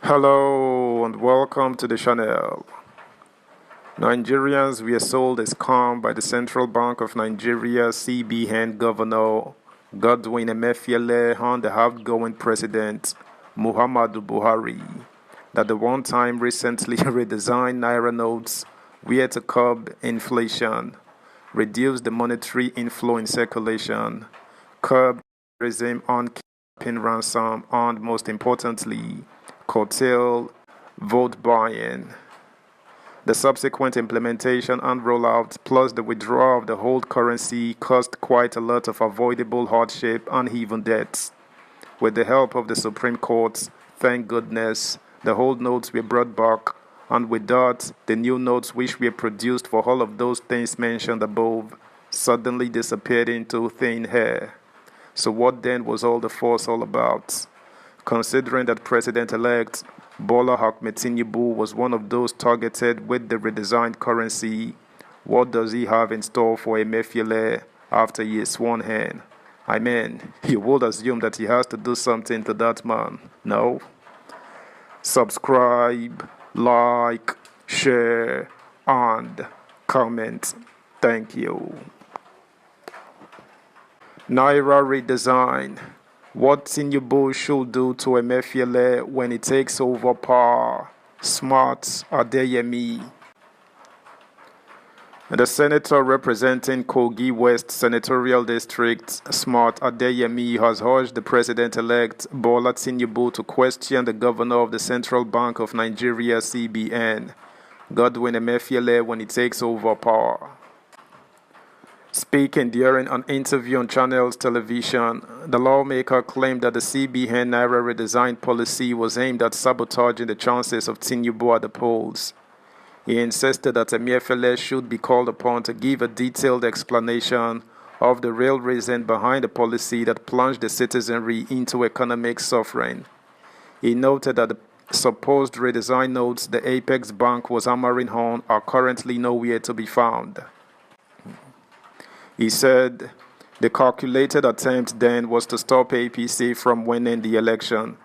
Hello and welcome to the channel. Nigerians were sold a scam by the Central Bank of Nigeria CBN Governor Godwin Emefiele and the outgoing President Muhammadu Buhari that the one-time recently redesigned naira notes were to curb inflation, reduce the monetary inflow in circulation, curb terrorism on keeping ransom, and most importantly, curtail vote buying. The subsequent implementation and rollout, plus the withdrawal of the old currency, caused quite a lot of avoidable hardship and even deaths. With the help of the Supreme Court, thank goodness, the old notes were brought back, and with that, the new notes which were produced for all of those things mentioned above suddenly disappeared into thin air. So what then was all the fuss all about? Considering that President-elect Tinubu was one of those targeted with the redesigned currency, what does he have in store for Emefiele after he is sworn in? I mean, you would assume that he has to do something to that man, no? Subscribe, like, share, and comment. Thank you. Naira redesign. What Tinubu should do to Emefiele when he takes over power. Smart Adeyemi. The senator representing Kogi West Senatorial District, Smart Adeyemi, has urged the President-elect Bola Tinubu to question the governor of the Central Bank of Nigeria CBN, Godwin Emefiele, when he takes over power. Speaking during an interview on Channels Television, the lawmaker claimed that the CBN Naira redesign policy was aimed at sabotaging the chances of Tinubu at the polls. He insisted that Emefiele should be called upon to give a detailed explanation of the real reason behind the policy that plunged the citizenry into economic suffering. He noted that the supposed redesign notes the Apex Bank was hammering on are currently nowhere to be found. He said the calculated attempt then was to stop APC from winning the election.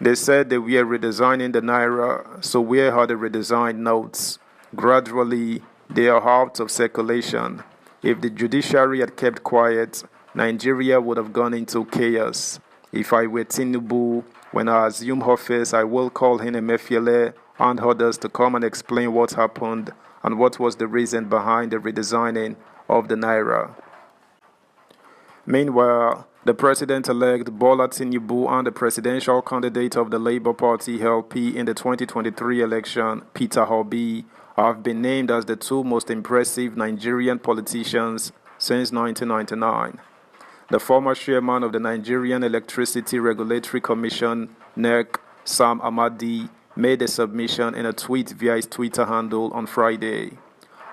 They said they were redesigning the naira, so where are the redesigned notes? Gradually, they are out of circulation. If the judiciary had kept quiet, Nigeria would have gone into chaos. If I were Tinubu, when I assume office, I will call in Emefiele and others to come and explain what happened and what was the reason behind the redesigning of the naira. Meanwhile, the President-elect Bola Tinubu and the presidential candidate of the Labour Party LP in the 2023 election, Peter Obi, have been named as the two most impressive Nigerian politicians since 1999. The former chairman of the Nigerian Electricity Regulatory Commission, NERC, Sam Amadi, made a submission in a tweet via his Twitter handle on Friday.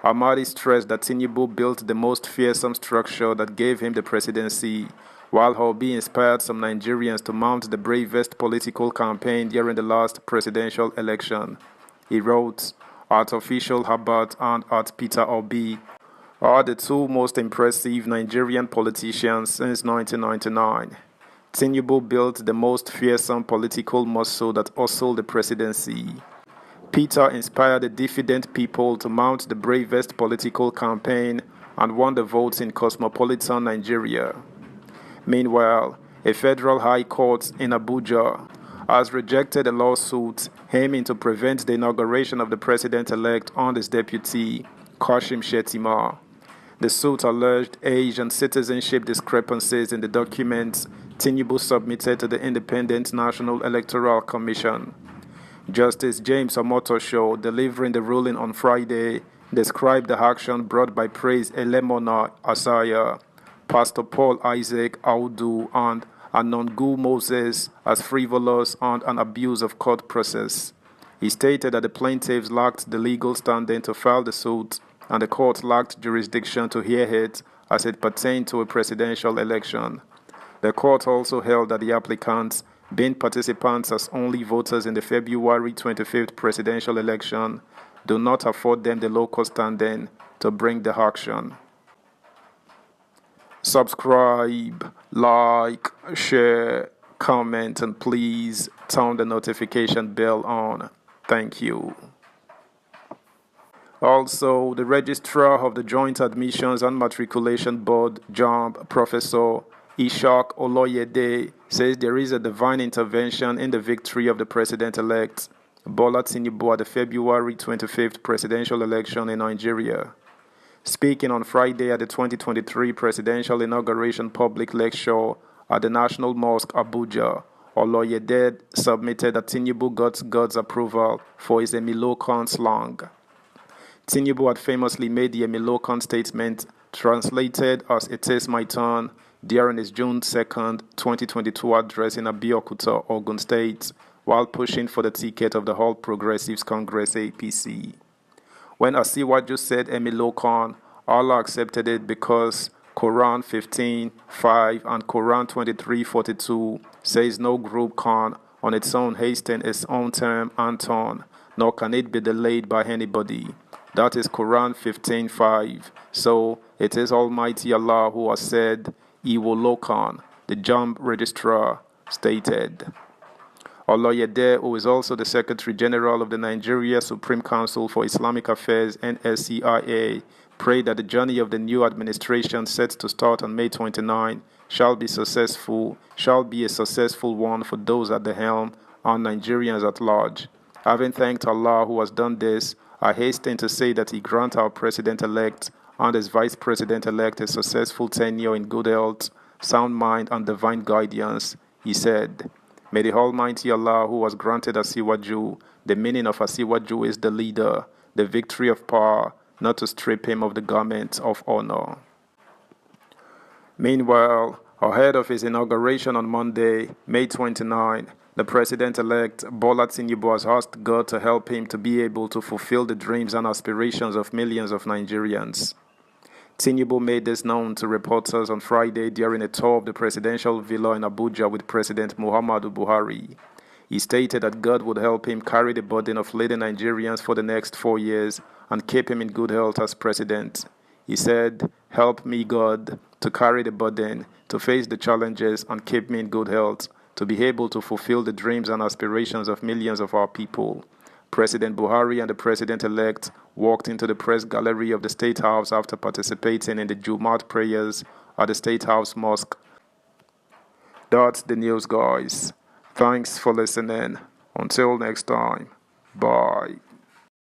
Amadi stressed that Tinubu built the most fearsome structure that gave him the presidency, while Obi inspired some Nigerians to mount the bravest political campaign during the last presidential election. He wrote, "At Official Herbert and at Peter Obi are the two most impressive Nigerian politicians since 1999. Tinubu built the most fearsome political muscle that hustled the presidency. Peter inspired the diffident people to mount the bravest political campaign and won the votes in cosmopolitan Nigeria." Meanwhile, a federal high court in Abuja has rejected a lawsuit aiming to prevent the inauguration of the president-elect and his deputy, Kashim Shettima. The suit alleged age and citizenship discrepancies in the documents Tinubu submitted to the Independent National Electoral Commission. Justice James Omotosho, delivering the ruling on Friday, described the action brought by Praise Elemona Asaya, Pastor Paul Isaac Audu, and Anongu Moses as frivolous and an abuse of court process. He stated that the plaintiffs lacked the legal standing to file the suit, and the court lacked jurisdiction to hear it as it pertained to a presidential election. The court also held that the applicants, being participants as only voters in the February 25th presidential election, do not afford them the local standing to bring the action. Subscribe, like, share, comment, and please turn the notification bell on. Thank you. Also, the Registrar of the Joint Admissions and Matriculation Board, JAMB, Professor Ishak Oloyede, says there is a divine intervention in the victory of the President-elect Bola Tinubu at the February 25th presidential election in Nigeria. Speaking on Friday at the 2023 presidential inauguration public lecture at the National Mosque, Abuja, Oloyede submitted that Tinubu got God's approval for his Emilokan slang. Tinubu had famously made the Emilokan statement translated as "It is my turn" during his June 2nd, 2022 address in Abeokuta, Ogun State, while pushing for the ticket of the All Progressives Congress APC. When Asiwaju said Emilokan, Allah accepted it because Quran 15:5 and Quran 23:42 says no group can on its own hasten its own term and turn, nor can it be delayed by anybody. That is Quran 15:5. So it is Almighty Allah who has said, Iwolokan, the JAMB registrar, stated. Oloyede, who is also the Secretary General of the Nigeria Supreme Council for Islamic Affairs (NSCIA), prayed that the journey of the new administration set to start on May 29 shall be a successful one for those at the helm and Nigerians at large. Having thanked Allah who has done this, I hasten to say that He grant our President-elect and his Vice President-elect a successful tenure in good health, sound mind, and divine guidance, he said. May the Almighty Allah, who has granted Asiwaju, the meaning of Asiwaju is the leader, the victory of power, not to strip him of the garment of honor. Meanwhile, ahead of his inauguration on Monday, May 29, the President-elect Bola Tinubu has asked God to help him to be able to fulfill the dreams and aspirations of millions of Nigerians. Tinubu made this known to reporters on Friday during a tour of the presidential villa in Abuja with President Muhammadu Buhari. He stated that God would help him carry the burden of leading Nigerians for the next 4 years and keep him in good health as president. He said, "Help me, God, to carry the burden, to face the challenges and keep me in good health, to be able to fulfill the dreams and aspirations of millions of our people." President Buhari and the President-elect walked into the press gallery of the State House after participating in the Jumat prayers at the State House Mosque. That's the news, guys. Thanks for listening. Until next time. Bye.